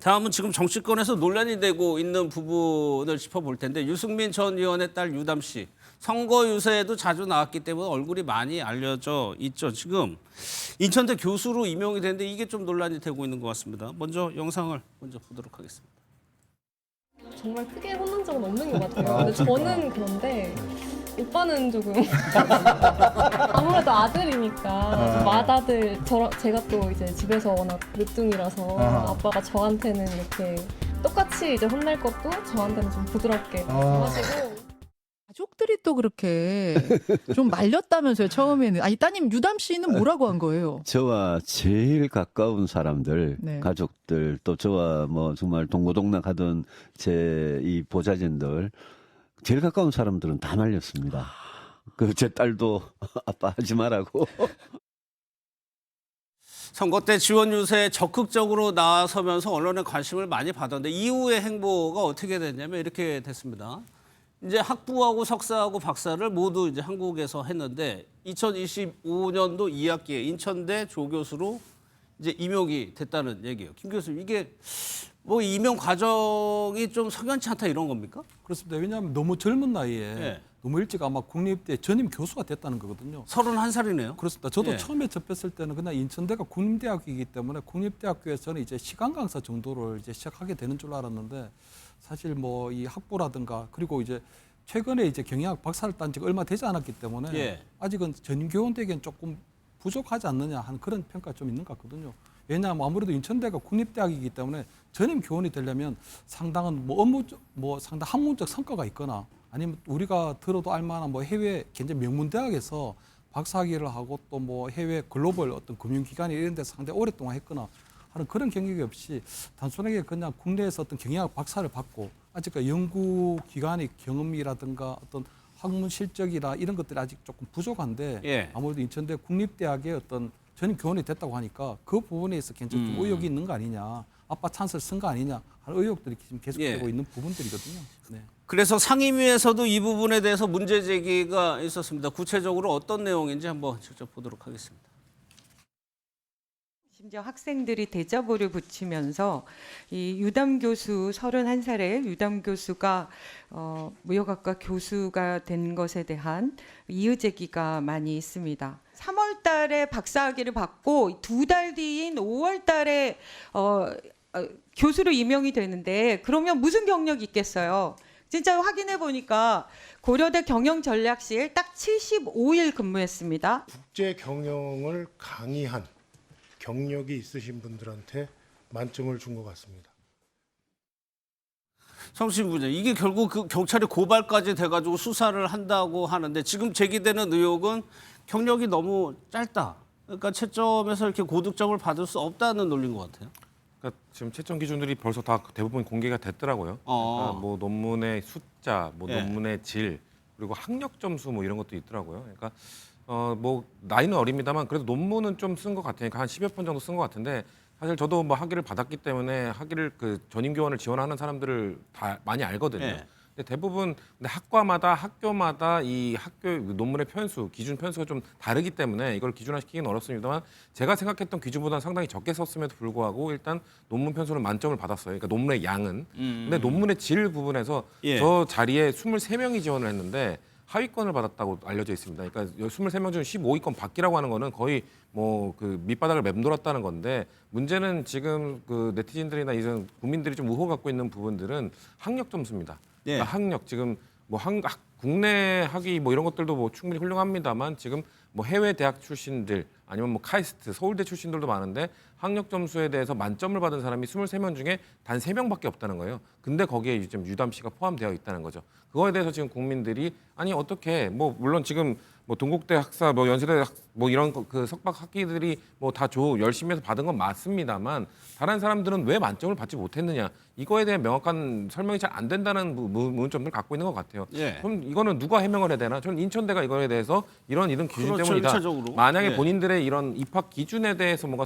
다음은 지금 정치권에서 논란이 되고 있는 부분을 짚어볼 텐데 유승민 전 의원의 딸 유담 씨. 선거 유세에도 자주 나왔기 때문에 얼굴이 많이 알려져 있죠. 지금 인천대 교수로 임용이 됐는데 이게 좀 논란이 되고 있는 것 같습니다. 먼저 영상을 먼저 보도록 하겠습니다. 정말 크게 혼난 적은 없는 것 같아요. 근데 저는 그런데 오빠는 조금 아무래도 아들이니까 맏아들 제가 또 이제 집에서 워낙 늦둥이라서 아빠가 저한테는 이렇게 똑같이 이제 혼낼 것도 저한테는 좀 부드럽게 하시고 가족들이 또 그렇게 좀 말렸다면서요, 처음에는. 아니, 따님 유담 씨는 뭐라고 한 거예요? 저와 제일 가까운 사람들, 네. 가족들, 또 저와 뭐 정말 동고동락하던 제 이 보좌진들, 제일 가까운 사람들은 다 말렸습니다. 그 제 딸도 아빠 하지 말라고. 선거 때 지원 유세에 적극적으로 나서면서 언론의 관심을 많이 받았는데 이후의 행보가 어떻게 됐냐면 이렇게 됐습니다. 이제 학부하고 석사하고 박사를 모두 이제 한국에서 했는데 2025년도 2학기에 인천대 조교수로 이제 임용이 됐다는 얘기예요. 김 교수님, 이게 뭐 임용 과정이 좀 석연치 않다 이런 겁니까? 그렇습니다. 왜냐하면 너무 젊은 나이에 네. 너무 일찍 아마 국립대 전임 교수가 됐다는 거거든요. 31살이네요. 그렇습니다. 저도 예. 처음에 접했을 때는 그냥 인천대가 국립대학이기 때문에 국립대학교에서는 이제 시간 강사 정도를 이제 시작하게 되는 줄 알았는데 사실 뭐 이 학부라든가 그리고 이제 최근에 이제 경영학 박사를 딴 지가 얼마 되지 않았기 때문에 예. 아직은 전임 교원되기엔 조금 부족하지 않느냐 하는 그런 평가가 좀 있는 것 같거든요. 왜냐하면 아무래도 인천대가 국립대학이기 때문에 전임 교원이 되려면 상당한 뭐 업무 뭐 상당 학문적 성과가 있거나 아니면 우리가 들어도 알만한 뭐 해외 굉장히 명문 대학에서 박사학위를 하고 또 뭐 해외 글로벌 어떤 금융기관이 이런 데서 상당히 오랫동안 했거나 하는 그런 경력이 없이 단순하게 그냥 국내에서 어떤 경영학 박사를 받고 아직까지 연구기관의 경험이라든가 어떤 학문 실적이나 이런 것들이 아직 조금 부족한데 예. 아무래도 인천대 국립대학의 어떤 전임 교원이 됐다고 하니까 그 부분에 있어 굉장히 좀 의혹이 있는 거 아니냐, 아빠 찬스를 쓴 거 아니냐 하는 의혹들이 지금 계속되고 예. 있는 부분들이거든요. 네. 그래서 상임위에서도 이 부분에 대해서 문제 제기가 있었습니다. 구체적으로 어떤 내용인지 한번 직접 보도록 하겠습니다. 심지어 학생들이 대자보를 붙이면서 이 유담 교수 31살의 유담 교수가 무역학과 교수가 된 것에 대한 이의 제기가 많이 있습니다. 3월 달에 박사학위를 받고 2달 뒤인 5월 달에 교수로 임용이 되는데 그러면 무슨 경력이 있겠어요? 진짜 확인해 보니까 고려대 경영전략실 딱 75일 근무했습니다. 국제 경영을 강의한 경력이 있으신 분들한테 만점을 준 것 같습니다. 성신 부장, 이게 결국 그 경찰이 고발까지 돼가지고 수사를 한다고 하는데 지금 제기되는 의혹은 경력이 너무 짧다. 그러니까 채점에서 이렇게 고득점을 받을 수 없다는 논리인 것 같아요. 그러니까 지금 채점 기준들이 벌써 다 대부분 공개가 됐더라고요. 그러니까 뭐 논문의 숫자, 뭐 예. 논문의 질, 그리고 학력 점수 뭐 이런 것도 있더라고요. 그러니까 뭐 나이는 어립니다만 그래도 논문은 좀 쓴 것 같으니까 한 10여 편 정도 쓴 것 같은데 사실 저도 뭐 학위를 받았기 때문에 학위를 그 전임 교원을 지원하는 사람들을 다 많이 알거든요. 예. 근데 대부분 근데 학과마다 학교마다 이 학교 논문의 편수, 기준 편수가 좀 다르기 때문에 이걸 기준화시키기는 어렵습니다만 제가 생각했던 기준보다는 상당히 적게 썼음에도 불구하고 일단 논문 편수는 만점을 받았어요. 그러니까 논문의 양은. 근데 논문의 질 부분에서 예. 저 자리에 23명이 지원을 했는데 하위권을 받았다고 알려져 있습니다. 그러니까 23명 중 15위권 받기라고 하는 거는 거의 뭐 그 밑바닥을 맴돌았다는 건데 문제는 지금 그 네티즌들이나 이런 국민들이 좀 의혹 갖고 있는 부분들은 학력 점수입니다. 예. 그러니까 학력 지금 뭐 국내 학위 뭐 이런 것들도 뭐 충분히 훌륭합니다만 지금 뭐 해외 대학 출신들 아니면 뭐 카이스트 서울대 출신들도 많은데 학력 점수에 대해서 만점을 받은 사람이 23명 중에 단 3명밖에 없다는 거예요. 근데 거기에 지금 유담 씨가 포함되어 있다는 거죠. 그거에 대해서 지금 국민들이 아니 어떻게 뭐 물론 지금 뭐 동국대 학사 뭐 연세대 뭐 이런 그 석박 학기들이 뭐 다 열심히 해서 받은 건 맞습니다만 다른 사람들은 왜 만점을 받지 못했느냐 이거에 대한 명확한 설명이 잘 안 된다는 문점을 갖고 있는 것 같아요. 예. 그럼 이거는 누가 해명을 해야 되나? 저는 인천대가 이거에 대해서 이런 기준 그렇죠, 때문이다. 일차적으로. 만약에 예. 본인들의 이런 입학 기준에 대해서 뭔가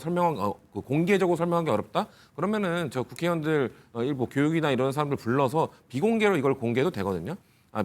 공개적으로 설명하기 어렵다? 그러면은 저 국회의원들 일부 교육이나 이런 사람들 불러서 비공개로 이걸 공개해도 되거든요.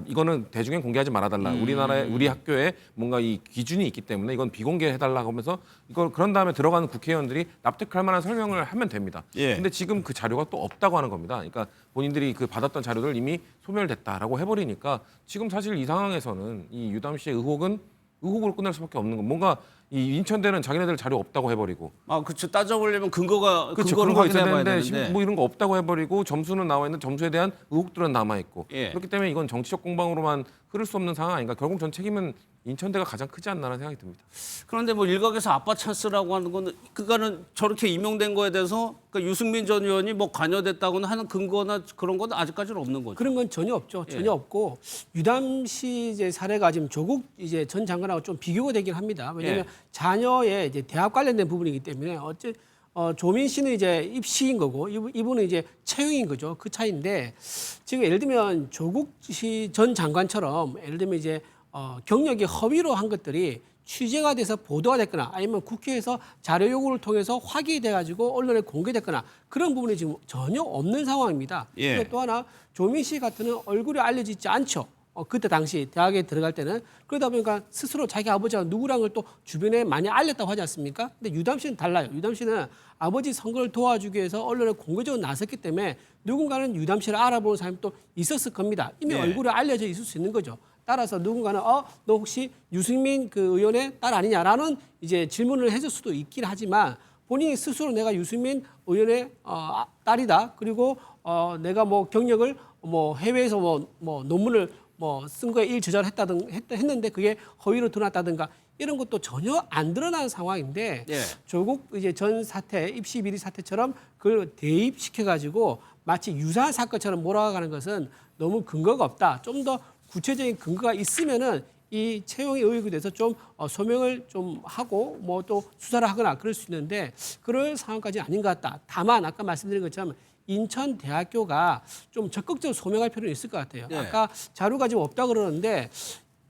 이거는 대중에 공개하지 말아달라. 우리 학교에 뭔가 이 기준이 있기 때문에 이건 비공개해달라고 하면서 이걸 그런 다음에 들어가는 국회의원들이 납득할 만한 설명을 하면 됩니다. 예. 근데 지금 그 자료가 또 없다고 하는 겁니다. 그러니까 본인들이 그 받았던 자료들 이미 소멸됐다라고 해버리니까 지금 사실 이 상황에서는 이 유담 씨의 의혹으로 끝날 수밖에 없는 건 뭔가 이 인천대는 자기네들 자료 없다고 해버리고 아, 그렇죠. 따져보려면 근거를 근거가 있어야 확인해봐야 되는데 되는데. 지금 뭐 이런 거 없다고 해버리고 점수는 나와 있는 점수에 대한 의혹들은 남아 있고 예. 그렇기 때문에 이건 정치적 공방으로만 흐를 수 없는 상황 아닌가. 결국 전 책임은 인천대가 가장 크지 않나라는 생각이 듭니다. 그런데 뭐 일각에서 아빠 찬스라고 하는 거는 그거는 저렇게 임명된 거에 대해서 그러니까 유승민 전 의원이 뭐 관여됐다고는 하는 근거나 그런 건 아직까지는 없는 거죠. 그런 건 전혀 없죠. 전혀 없고 유담 씨 이제 사례가 지금 조국 이제 전 장관하고 좀 비교가 되긴 합니다. 왜냐하면 자녀의 이제 대학 관련된 부분이기 때문에 조민 씨는 이제 입시인 거고 이분은 이제 채용인 거죠. 그 차이인데 지금 예를 들면 조국 씨 전 장관처럼 예를 들면 이제 경력이 허위로 한 것들이 취재가 돼서 보도가 됐거나 아니면 국회에서 자료 요구를 통해서 확인이 돼가지고 언론에 공개됐거나 그런 부분이 지금 전혀 없는 상황입니다. 예. 그리고 또 하나 조민 씨 같은 경우는 얼굴이 알려지지 않죠. 그때 당시 대학에 들어갈 때는 그러다 보니까 스스로 자기 아버지가 누구랑을 또 주변에 많이 알렸다고 하지 않습니까? 근데 유담 씨는 달라요. 유담 씨는 아버지 선거를 도와주기 위해서 언론에 공개적으로 나섰기 때문에 누군가는 유담 씨를 알아보는 사람이 또 있었을 겁니다. 이미 네. 얼굴이 알려져 있을 수 있는 거죠. 따라서 누군가는 너 혹시 유승민 그 의원의 딸 아니냐라는 이제 질문을 해줄 수도 있긴 하지만 본인이 스스로 내가 유승민 의원의 딸이다. 그리고 내가 뭐 경력을 뭐 해외에서 뭐 논문을 뭐 쓴 거에 했는데 그게 허위로 드러났다든가 이런 것도 전혀 안 드러난 상황인데 예. 조국 이제 전 사태 입시 비리 사태처럼 그걸 대입시켜 가지고 마치 유사한 사건처럼 몰아가는 것은 너무 근거가 없다. 좀 더 구체적인 근거가 있으면은 이 채용의 의혹에 대해서 좀 소명을 좀 하고 뭐 또 수사를 하거나 그럴 수 있는데 그럴 상황까지 아닌 것 같다. 다만 아까 말씀드린 것처럼 인천대학교가 좀 적극적으로 소명할 필요는 있을 것 같아요. 네. 아까 자료가 지금 없다 그러는데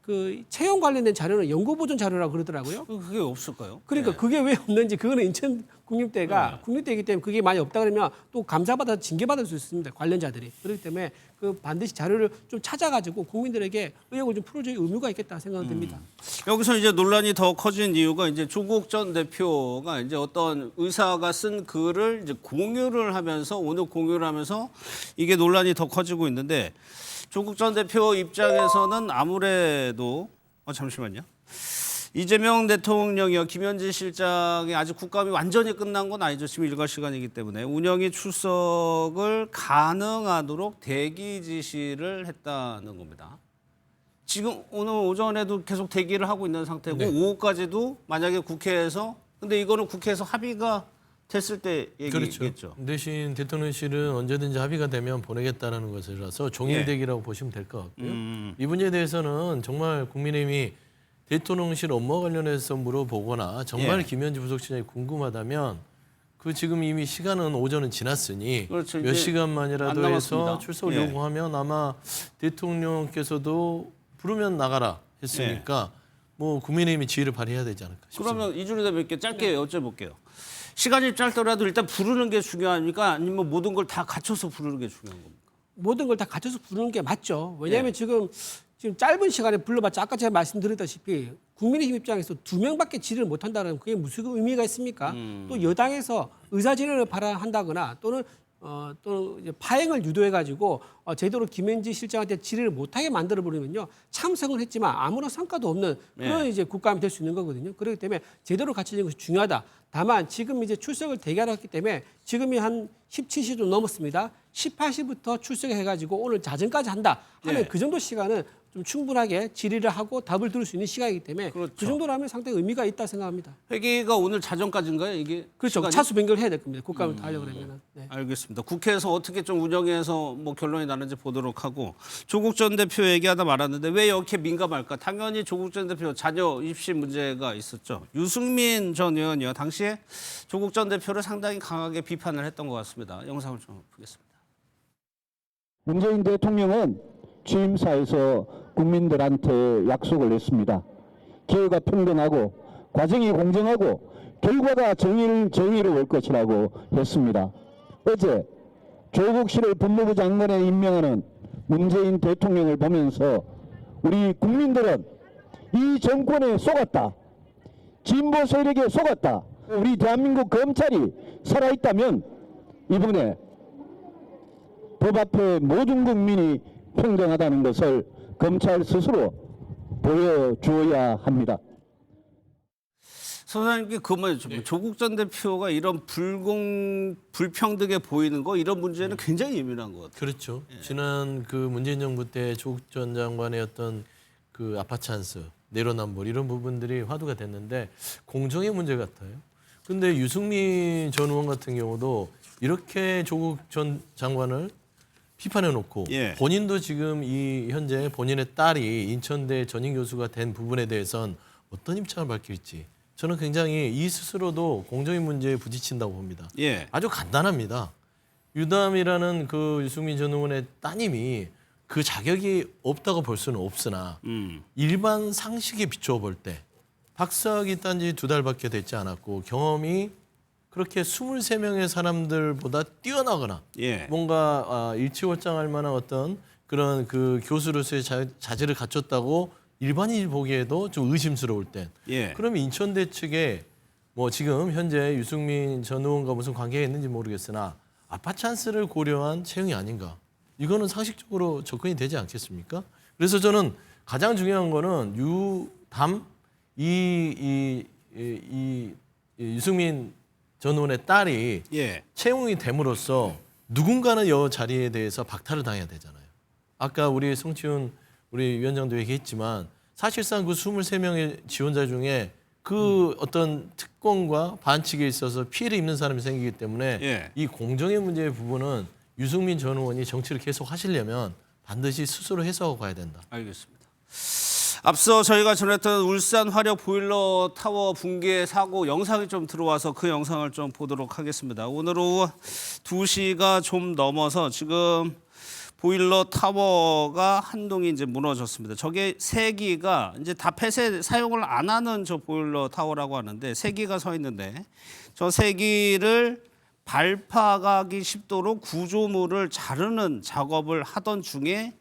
그 채용 관련된 자료는 연구보존 자료라고 그러더라고요. 그게 없을까요? 그러니까 그게 왜 없는지 그거는 인천 국립대가 국립대이기 때문에 그게 많이 없다 그러면 또 감사받아 징계받을 수 있습니다. 관련자들이. 그렇기 때문에 그 반드시 자료를 좀 찾아가지고 국민들에게 의혹을 좀 풀어줄 의무가 있겠다 생각은 듭니다. 여기서 이제 논란이 더 커진 이유가 이제 조국 전 대표가 이제 어떤 의사가 쓴 글을 이제 공유를 하면서 오늘 공유를 하면서 이게 논란이 더 커지고 있는데 조국 전 대표 입장에서는 아무래도 잠시만요. 이재명 대통령이요 김현지 실장이 아직 국감이 완전히 끝난 건 아니죠. 지금 일과 시간이기 때문에 운영위 출석을 가능하도록 대기 지시를 했다는 겁니다. 지금 오늘 오전에도 계속 대기를 하고 있는 상태고 오후까지도 만약에 국회에서 근데 이거는 국회에서 합의가 됐을 때 얘기겠죠. 그렇죠. 대신 대통령실은 언제든지 합의가 되면 보내겠다는 것이라서 종일 대기라고 보시면 될 것 같고요. 이 문제에 대해서는 정말 국민의힘이 대통령실 업무 관련해서 물어보거나 정말 김현지 부속실장이 궁금하다면 그 지금 이미 시간은 오전은 지났으니 그렇죠. 몇 이제 시간만이라도 안 남았습니다. 해서 출석을 예. 요구하면 아마 대통령께서도 부르면 나가라 했으니까 뭐 국민의힘이 지혜를 발휘해야 되지 않을까 싶습니다. 그러면 이준희 대표께 짧게 여쭤볼게요. 시간이 짧더라도 일단 부르는 게 중요합니까? 아니면 모든 걸 다 갖춰서 부르는 게 중요한 겁니까? 모든 걸 다 갖춰서 부르는 게 맞죠. 왜냐하면 지금 짧은 시간에 불러봤자 아까 제가 말씀드렸다시피 국민의힘 입장에서 2명밖에 질의를 못한다는 그게 무슨 의미가 있습니까? 또 여당에서 의사진행을 발언한다거나 또는 또 이제 파행을 유도해가지고 제대로 김현지 실장한테 질의를 못하게 만들어버리면요 참석은 했지만 아무런 성과도 없는 그런 이제 국감이 될 수 있는 거거든요. 그렇기 때문에 제대로 갖춰지는 것이 중요하다. 다만 지금 이제 출석을 대기하러 했기 때문에 지금이 한 17시 좀 넘었습니다. 18시부터 출석해가지고 오늘 자정까지 한다 하면 그 정도 시간은 좀 충분하게 질의를 하고 답을 들을 수 있는 시간이기 때문에 그렇죠. 그 정도라면 상당히 의미가 있다 생각합니다. 회기가 오늘 자정까지인가요? 이게 그렇죠. 시간이? 차수 변경을 해야 될 겁니다. 국감을 다 하려고 그러면. 네. 알겠습니다. 국회에서 어떻게 좀 운영해서 뭐 결론이 나는지 보도록 하고 조국 전 대표 얘기하다 말았는데 왜 이렇게 민감할까? 당연히 조국 전 대표 자녀 입시 문제가 있었죠. 유승민 전 의원이요. 당시에 조국 전 대표를 상당히 강하게 비판을 했던 것 같습니다. 영상을 좀 보겠습니다. 문재인 대통령은 취임사에서 국민들한테 약속을 했습니다. 기회가 평등하고 과정이 공정하고 결과가 정의로울 것이라고 했습니다. 어제 조국 씨를 법무부 장관에 임명하는 문재인 대통령을 보면서 우리 국민들은 이 정권에 속았다. 진보 세력에 속았다. 우리 대한민국 검찰이 살아있다면 이번에 법 앞에 모든 국민이 평등하다는 것을 검찰 스스로 보여주어야 합니다. 소장님께 그만 좀 조국 전 대표가 이런 불평등해 보이는 거 이런 문제는 굉장히 예민한 것 같아요. 그렇죠. 지난 그 문재인 정부 때 조국 전 장관의 어떤 그 아파 찬스, 내로남불 이런 부분들이 화두가 됐는데 공정의 문제 같아요. 근데 유승민 전 의원 같은 경우도 이렇게 조국 전 장관을 비판해 놓고 본인도 지금 이 현재 본인의 딸이 인천대 전임 교수가 된 부분에 대해서는 어떤 입장을 밝힐지 저는 굉장히 이 스스로도 공정의 문제에 부딪힌다고 봅니다. 아주 간단합니다. 유담이라는 그 유승민 전 의원의 따님이 그 자격이 없다고 볼 수는 없으나 일반 상식에 비추어 볼 때 박사학위 딴 지 2달밖에 되지 않았고 경험이 그렇게 23명의 사람들보다 뛰어나거나 뭔가 일치월장할 만한 어떤 그런 그 교수로서의 자질을 갖췄다고 일반인이 보기에도 좀 의심스러울 땐 그러면 인천대 측에 뭐 지금 현재 유승민 전 의원과 무슨 관계가 있는지 모르겠으나 아파 찬스를 고려한 채용이 아닌가. 이거는 상식적으로 접근이 되지 않겠습니까? 그래서 저는 가장 중요한 거는 유담 유승민 전 의원의 딸이 채용이 됨으로써 누군가는 이 자리에 대해서 박탈을 당해야 되잖아요. 아까 우리 성치훈 우리 위원장도 얘기했지만 사실상 그 23명의 지원자 중에 그 어떤 특권과 반칙에 있어서 피해를 입는 사람이 생기기 때문에 이 공정의 문제의 부분은 유승민 전 의원이 정치를 계속 하시려면 반드시 스스로 해소하고 가야 된다. 알겠습니다. 앞서 저희가 전했던 울산 화력 보일러 타워 붕괴 사고 영상이 좀 들어와서 그 영상을 좀 보도록 하겠습니다. 오늘 오후 2시가 좀 넘어서 지금 보일러 타워가 한 동이 이제 무너졌습니다. 저게 3기가 이제 다 폐쇄 사용을 안 하는 저 보일러 타워라고 하는데 3기가 서 있는데 저 3기를 발파가기 쉽도록 구조물을 자르는 작업을 하던 중에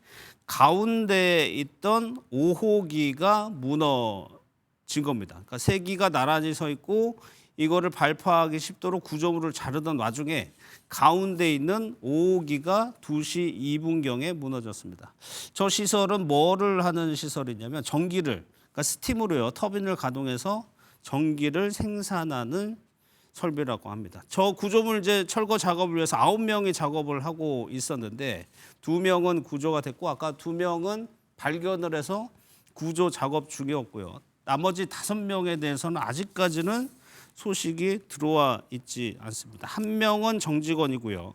가운데에 있던 5호기가 무너진 겁니다. 그러니까 3기가 나란히 서 있고 이거를 발파하기 쉽도록 구조물을 자르던 와중에 가운데 있는 5호기가 2시 2분경에 무너졌습니다. 저 시설은 뭐를 하는 시설이냐면 전기를, 그러니까 스팀으로요, 터빈을 가동해서 전기를 생산하는 설비라고 합니다. 저 구조물 이제 철거 작업을 위해서 9명이 작업을 하고 있었는데 2명은 구조가 됐고 아까 2명은 발견을 해서 구조 작업 중이었고요. 나머지 5명에 대해서는 아직까지는 소식이 들어와 있지 않습니다. 1명은 정직원이고요.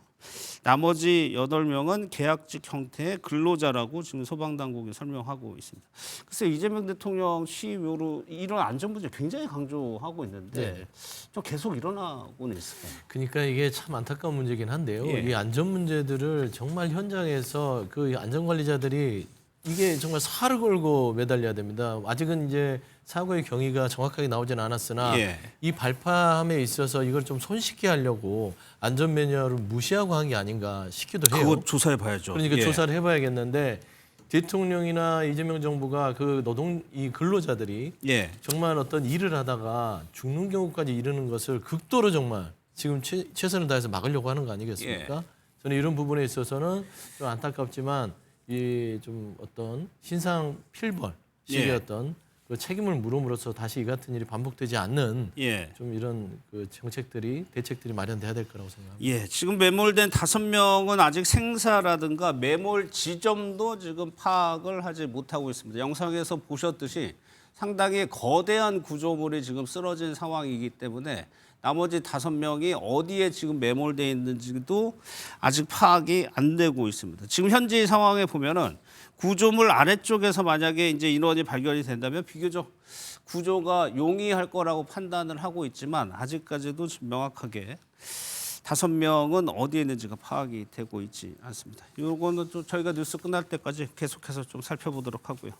나머지 8명은 계약직 형태의 근로자라고 지금 소방당국이 설명하고 있습니다. 글쎄 이재명 대통령 시위로 이런 안전 문제 굉장히 강조하고 있는데 좀 계속 일어나고는 있을까요? 그러니까 이게 참 안타까운 문제긴 한데요. 이 안전 문제들을 정말 현장에서 그 안전관리자들이 이게 정말 살을 걸고 매달려야 됩니다. 아직은 이제 사고의 경위가 정확하게 나오진 않았으나 이 발파함에 있어서 이걸 좀 손쉽게 하려고 안전 매뉴얼을 무시하고 한 게 아닌가 싶기도 해요. 그거 조사해 봐야죠. 그러니까 조사를 해봐야겠는데 대통령이나 이재명 정부가 그 이 근로자들이 정말 어떤 일을 하다가 죽는 경우까지 이르는 것을 극도로 정말 지금 최선을 다해서 막으려고 하는 거 아니겠습니까? 저는 이런 부분에 있어서는 좀 안타깝지만 이 좀 어떤 신상 필벌식의 어떤 그 책임을 물음으로써 다시 이 같은 일이 반복되지 않는 좀 이런 그 대책들이 마련돼야 될 거라고 생각합니다. 지금 매몰된 5명은 아직 생사라든가 매몰 지점도 지금 파악을 하지 못하고 있습니다. 영상에서 보셨듯이 상당히 거대한 구조물이 지금 쓰러진 상황이기 때문에 나머지 5명이 어디에 지금 매몰되어 있는지도 아직 파악이 안 되고 있습니다. 지금 현재 상황에 보면은 구조물 아래쪽에서 만약에 이제 인원이 발견이 된다면 비교적 구조가 용이할 거라고 판단을 하고 있지만 아직까지도 명확하게 5명은 어디에 있는지가 파악이 되고 있지 않습니다. 이거는 또 저희가 뉴스 끝날 때까지 계속해서 좀 살펴보도록 하고요.